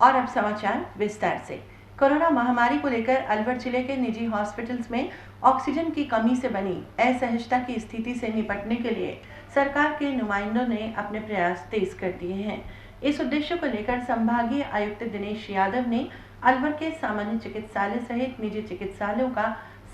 और अब समाचार विस्तार से। कोरोना महामारी को लेकर अलवर जिले के निजी हॉस्पिटल्स में ऑक्सीजन की कमी से बनी असहजता की स्थिति से निपटने के लिए सरकार के नुमाइंदों ने अपने प्रयास तेज कर दिए हैं। इस उद्देश्य को लेकर संभागीय आयुक्त दिनेश यादव ने अलवर के सामान्य चिकित्सालय सहित निजी चिकित्सालयों का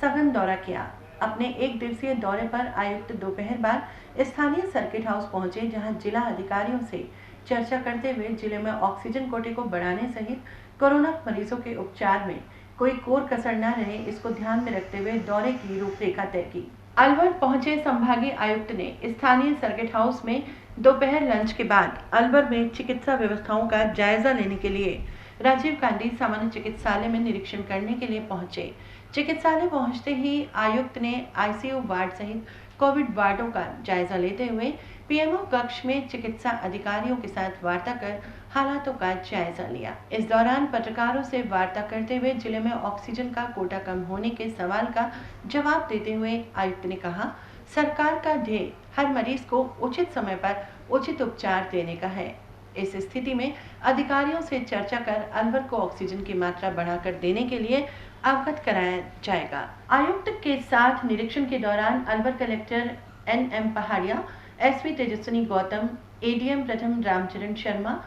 सघन दौरा किया। अपने एक दिवसीय दौरे पर आयुक्त दोपहर बाद स्थानीय सर्किट हाउस पहुंचे, जहां जिला अधिकारियों से चर्चा करते हुए जिले में ऑक्सीजन कोटे को बढ़ाने सहित कोरोना मरीजों के उपचार में कोई कोर कसर न रहे, इसको ध्यान में रखते हुए दौरे की रूपरेखा तय की। अलवर पहुंचे संभागीय आयुक्त ने स्थानीय सर्किट हाउस में दोपहर लंच के बाद अलवर में चिकित्सा व्यवस्थाओं का जायजा लेने के लिए राजीव गांधी सामान्य चिकित्सालय में निरीक्षण करने के लिए पहुंचे। चिकित्सालय पहुंचते ही आयुक्त ने आईसीयू वार्ड सहित कोविड वार्डों का जायजा लेते हुए पीएमओ कक्ष में चिकित्सा अधिकारियों के साथ वार्ता कर हालातों का जायजा लिया। इस दौरान पत्रकारों से वार्ता करते हुए जिले में ऑक्सीजन का कोटा कम होने के सवाल का जवाब देते हुए आयुक्त ने कहा, सरकार का ध्येय हर मरीज को उचित समय पर उचित उपचार देने का है। इस स्थिति में अधिकारियों से चर्चा कर अलवर को ऑक्सीजन की मात्रा बढ़ाकर देने के लिए अवगत कराया जाएगा। आयुक्त के साथ निरीक्षण के दौरान अलवर कलेक्टर एनएम पहाड़िया, एसपी तेजस्विनी गौतम, एडीएम प्रथम रामचरण शर्मा,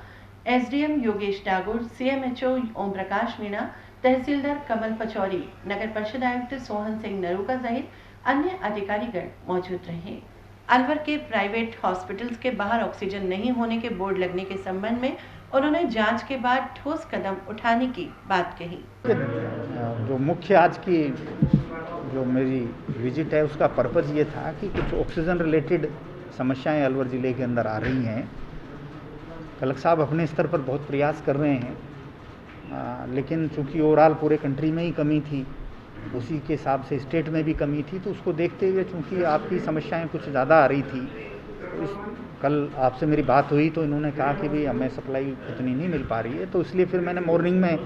एसडीएम योगेश डागुर, सीएमएचओ ओम प्रकाश मीणा, तहसीलदार कमल पचौरी, नगर परिषद आयुक्त सोहन सिंह नरूका सहित अन्य अधिकारीगण मौजूद रहे। अलवर के प्राइवेट हॉस्पिटल्स के बाहर ऑक्सीजन नहीं होने के बोर्ड लगने के संबंध में उन्होंने जांच के बाद ठोस कदम उठाने की बात कही। जो मुख्य आज की जो मेरी विजिट है उसका पर्पज़ ये था कि कुछ ऑक्सीजन रिलेटेड समस्याएं अलवर ज़िले के अंदर आ रही हैं। कलेक्टर साहब अपने स्तर पर बहुत प्रयास कर रहे हैं, लेकिन चूंकि ओवरऑल पूरे कंट्री में ही कमी थी, उसी के हिसाब से स्टेट में भी कमी थी, तो उसको देखते हुए चूंकि आपकी समस्याएं कुछ ज़्यादा आ रही थी, कल आपसे मेरी बात हुई तो इन्होंने कहा कि भाई हमें सप्लाई उतनी नहीं मिल पा रही है, तो इसलिए फिर मैंने मॉर्निंग में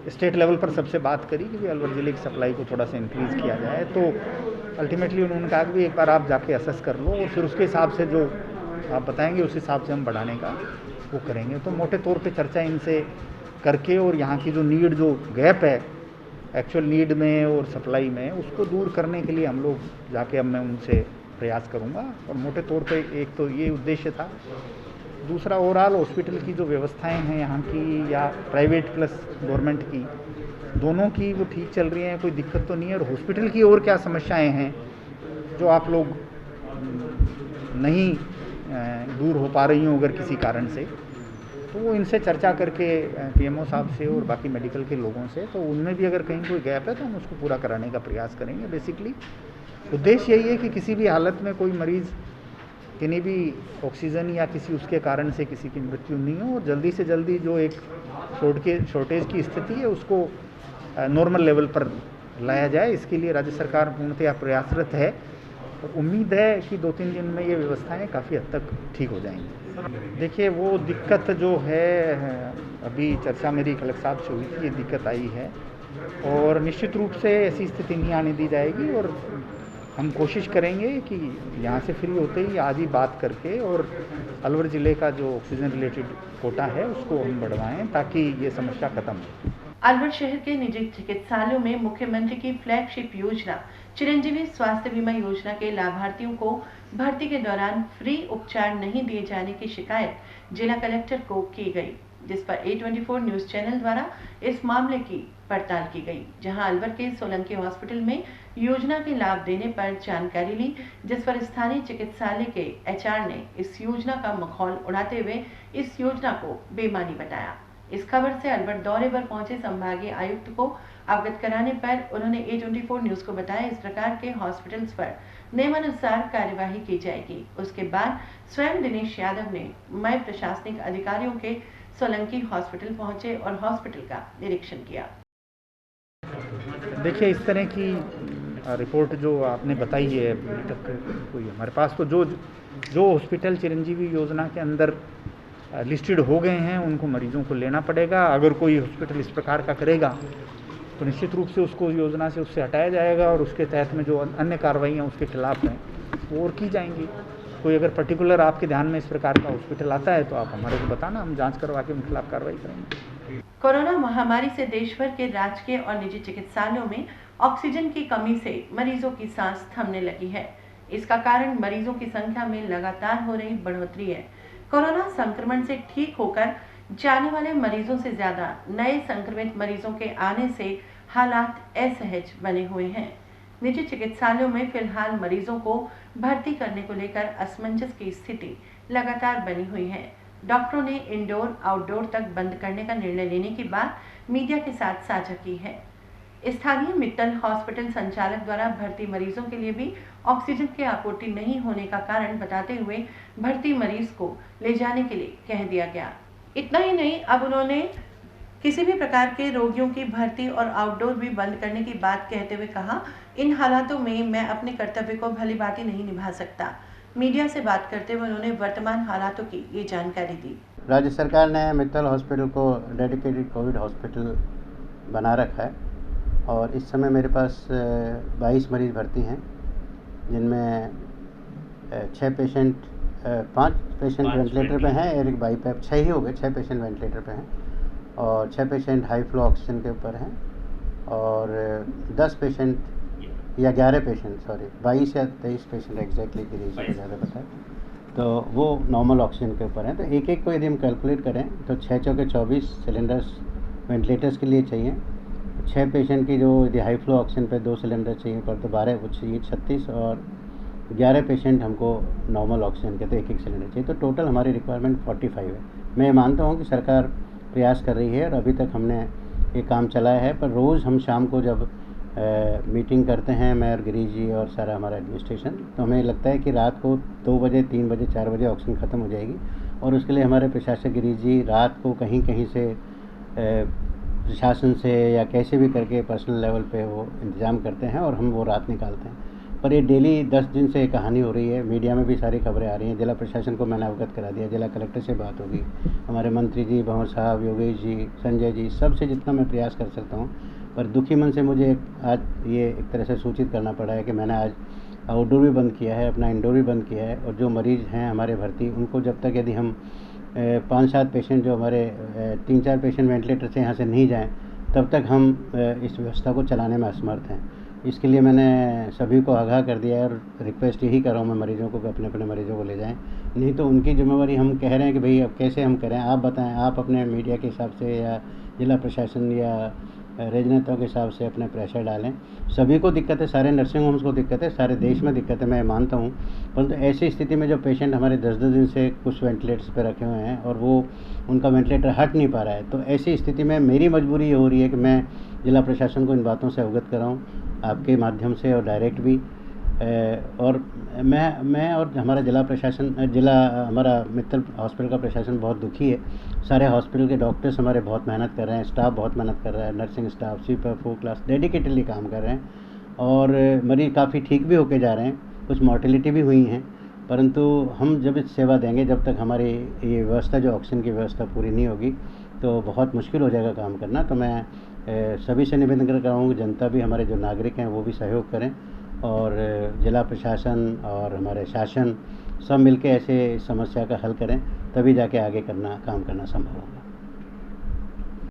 स्टेट लेवल पर सबसे बात करी कि भाई अलवर ज़िले की सप्लाई को थोड़ा सा इंक्रीज़ किया जाए। तो अल्टीमेटली उन्होंने कहा कि भाई एक बार आप जाके असेस कर लो और फिर उसके हिसाब से जो आप बताएंगे उस हिसाब से हम बढ़ाने का वो करेंगे। तो मोटे तौर पे चर्चा इनसे करके और यहाँ की जो नीड, जो गैप है एक्चुअल नीड में और सप्लाई में, उसको दूर करने के लिए हम लोग जाके अब मैं उनसे प्रयास करूँगा। और मोटे तौर पे एक तो ये उद्देश्य था। दूसरा, ओवरऑल हॉस्पिटल की जो व्यवस्थाएं हैं यहाँ की या प्राइवेट प्लस गवर्नमेंट की, दोनों की वो ठीक चल रही हैं, कोई दिक्कत तो नहीं है। और हॉस्पिटल की और क्या समस्याएं हैं जो आप लोग नहीं दूर हो पा रही हों अगर किसी कारण से, तो वो इनसे चर्चा करके पीएमओ साहब से और बाकी मेडिकल के लोगों से, तो उनमें भी अगर कहीं कोई गैप है तो हम उसको पूरा कराने का प्रयास करेंगे। बेसिकली उद्देश्य यही है कि किसी भी हालत में कोई मरीज़ किन्हीं भी ऑक्सीजन या किसी उसके कारण से किसी की मृत्यु नहीं हो, और जल्दी से जल्दी जो एक शॉर्टेज की स्थिति है उसको नॉर्मल लेवल पर लाया जाए। इसके लिए राज्य सरकार पूर्णतः प्रयासरत है और उम्मीद है कि 2-3 दिन में ये व्यवस्थाएं काफ़ी हद तक ठीक हो जाएंगी। देखिए, वो दिक्कत जो है अभी चर्चा मेरी कलेक्टर साहब से हुई थी, ये दिक्कत आई है और निश्चित रूप से ऐसी स्थिति नहीं आने दी जाएगी। और हम कोशिश करेंगे कि यहाँ से फ्री होते ही आज ही बात करके और अलवर ज़िले का जो ऑक्सीजन रिलेटेड कोटा है उसको हम बढ़वाएं ताकि ये समस्या खत्म हो। अलवर शहर के निजी चिकित्सालयों में मुख्यमंत्री की फ्लैगशिप योजना चिरंजीवी स्वास्थ्य बीमा योजना के लाभार्थियों को भर्ती के दौरान फ्री उपचार नहीं दिए जाने की शिकायत जिला कलेक्टर को की गई, जिस पर A24 न्यूज चैनल द्वारा इस मामले की पड़ताल की गई, जहां अलवर के सोलंकी हॉस्पिटल में योजना के लाभ देने पर जानकारी ली, जिस पर स्थानीय चिकित्सालय के HR ने इस योजना का मखौल उड़ाते हुए इस योजना को बेमानी बताया। इस खबर से अलवर दौरे पर पहुंचे संभागीय आयुक्त को अवगत कराने पर उन्होंने A24 न्यूज को बताया, इस प्रकार के हॉस्पिटल्स पर नियमानुसार कार्यवाही की जाएगी। उसके बाद स्वयं दिनेश यादव ने मय प्रशासनिक अधिकारियों के सोलंकी हॉस्पिटल पहुंचे और हॉस्पिटल का निरीक्षण किया। देखिए, इस तरह की रिपोर्ट जो आपने बताई है अभी तक कोई हमारे पास, तो जो हॉस्पिटल चिरंजीवी योजना के अंदर लिस्टेड हो गए हैं उनको मरीजों को लेना पड़ेगा। अगर कोई हॉस्पिटल इस प्रकार का करेगा तो निश्चित रूप से उसको योजना से उससे हटाया जाएगा और उसके तहत में जो अन्य कार्रवाइयाँ उसके खिलाफ हैं वो और की जाएंगी। कोई अगर पर्टिकुलर आपके ध्यान में इस प्रकार का हॉस्पिटल आता है तो आप हमारे को बताना, हम जांच करवा के उनके खिलाफ कार्रवाई करेंगे। कोरोना महामारी से देश भर के राजकीय और निजी चिकित्सालयों में ऑक्सीजन की कमी से मरीजों की सांस थमने लगी है। इसका कारण मरीजों की संख्या में लगातार हो रही बढ़ोतरी है। कोरोना संक्रमण से ठीक होकर जाने वाले मरीजों से ज्यादा नए संक्रमित मरीजों के आने से हालात असहज बने हुए हैं। निजी चिकित्सालयों में फिलहाल मरीजों को भर्ती करने को लेकर असमंजस की स्थिति लगातार बनी हुई है। डॉक्टरों ने इंडोर आउटडोर तक बंद करने का निर्णय लेने की बात मीडिया के साथ साझा की है। स्थानीय मित्तल हॉस्पिटल संचालक द्वारा भर्ती मरीजों के लिए भी ऑक्सीजन की आपूर्ति नहीं होने का कारण बताते हुए भर्ती मरीज को ले जाने के लिए कह दिया गया। इतना ही नहीं, अब उन्होंने किसी भी प्रकार के रोगियों की भर्ती और आउटडोर भी बंद करने की बात कहते हुए कहा, इन हालातों में मैं अपने कर्तव्य को भलीभांति नहीं निभा सकता। मीडिया से बात करते हुए उन्होंने वर्तमान हालातों की ये जानकारी दी। राज्य सरकार ने मित्तल हॉस्पिटल को डेडिकेटेड कोविड हॉस्पिटल बना रखा है और इस समय मेरे पास 22 मरीज़ भर्ती हैं, जिनमें 5 पेशेंट वेंटिलेटर पे हैं और एक बाईपैप, 6 ही हो गए, 6 पेशेंट वेंटिलेटर पे हैं और 6 पेशेंट हाई फ्लो ऑक्सीजन के ऊपर हैं और 10 पेशेंट या 11 पेशेंट 22 या 23 पेशेंट एग्जैक्टली गिरीश को ज़्यादा पता है, तो वो नॉर्मल ऑक्सीजन के ऊपर हैं। तो एक एक को यदि हम कैलकुलेट करें तो 6 चौके 24 सिलेंडर्स वेंटिलेटर्स के लिए चाहिए। 6 पेशेंट की जो यदि हाई फ्लो ऑक्सीजन पे 2 सिलेंडर चाहिए पर, तो 12 वो चाहिए 36 और 11 पेशेंट हमको नॉर्मल ऑक्सीजन के तो एक एक सिलेंडर चाहिए। तो टोटल हमारी रिक्वायरमेंट 45 है। मैं मानता हूँ कि सरकार प्रयास कर रही है और अभी तक हमने ये काम चलाया है, पर रोज़ हम शाम को जब मीटिंग करते हैं मैं और गिरीश जी और सारा हमारा एडमिनिस्ट्रेशन, तो हमें लगता है कि रात को 2 बजे 3 बजे 4 बजे ऑक्सीजन ख़त्म हो जाएगी और उसके लिए हमारे प्रशासक गिरीश जी रात को कहीं कहीं से प्रशासन से या कैसे भी करके पर्सनल लेवल पे वो इंतज़ाम करते हैं और हम वो रात निकालते हैं। पर ये डेली 10 दिन से कहानी हो रही है, मीडिया में भी सारी खबरें आ रही हैं। जिला प्रशासन को मैंने अवगत करा दिया, जिला कलेक्टर से बात होगी, हमारे मंत्री जी, भंवर साहब, योगेश जी, संजय जी, सबसे जितना मैं प्रयास कर सकता हूँ। पर दुखी मन से मुझे आज ये एक तरह से सूचित करना पड़ा है कि मैंने आज आउटडोर भी बंद किया है, अपना इंडोर भी बंद किया है और जो मरीज़ हैं हमारे भर्ती, उनको जब तक यदि हम 5-7 पेशेंट जो हमारे 3-4 पेशेंट वेंटिलेटर से यहाँ से नहीं जाएँ, तब तक हम इस व्यवस्था को चलाने में असमर्थ हैं। इसके लिए मैंने सभी को आगाह कर दिया है और रिक्वेस्ट यही कर रहा हूँ मैं मरीज़ों को कि अपने अपने मरीज़ों को ले जाएं, नहीं तो उनकी जिम्मेवारी हम कह रहे हैं कि भाई अब कैसे हम करें, आप बताएं, आप अपने मीडिया के हिसाब से या जिला प्रशासन या राजनेताओं के हिसाब से अपने प्रेशर डालें। सभी को दिक्कत है, सारे नर्सिंग होम्स को दिक्कत है, सारे देश में दिक्कत है, मैं मानता हूँ। परंतु ऐसी स्थिति में जो पेशेंट हमारे 10-10 दिन से कुछ वेंटिलेटर्स पर रखे हुए हैं और वो उनका वेंटिलेटर हट नहीं पा रहा है, तो ऐसी स्थिति में मेरी मजबूरी ये हो रही है कि मैं जिला प्रशासन को इन बातों से अवगत कराऊँ आपके माध्यम से और डायरेक्ट भी। और मैं और हमारा जिला प्रशासन, हमारा मित्तल हॉस्पिटल का प्रशासन बहुत दुखी है। सारे हॉस्पिटल के डॉक्टर्स हमारे बहुत मेहनत कर रहे हैं, स्टाफ बहुत मेहनत कर रहा है, nursing staff, sweeper, 4 class dedicatedly काम कर रहे हैं और मरीज़ काफ़ी ठीक भी होके जा रहे हैं, कुछ मॉर्टेलिटी भी हुई हैं। परंतु हम जब इस सेवा देंगे, जब तक हमारी ये व्यवस्था जो ऑक्सीजन की व्यवस्था पूरी नहीं होगी, तो बहुत मुश्किल हो जाएगा काम करना। तो मैं सभी से निवेदन कर रहा हूँ कि जनता भी, हमारे जो नागरिक हैं वो भी सहयोग करें और जिला प्रशासन और हमारे शासन सब मिलके ऐसे समस्या का हल करें, तभी जाके आगे काम करना संभव होगा।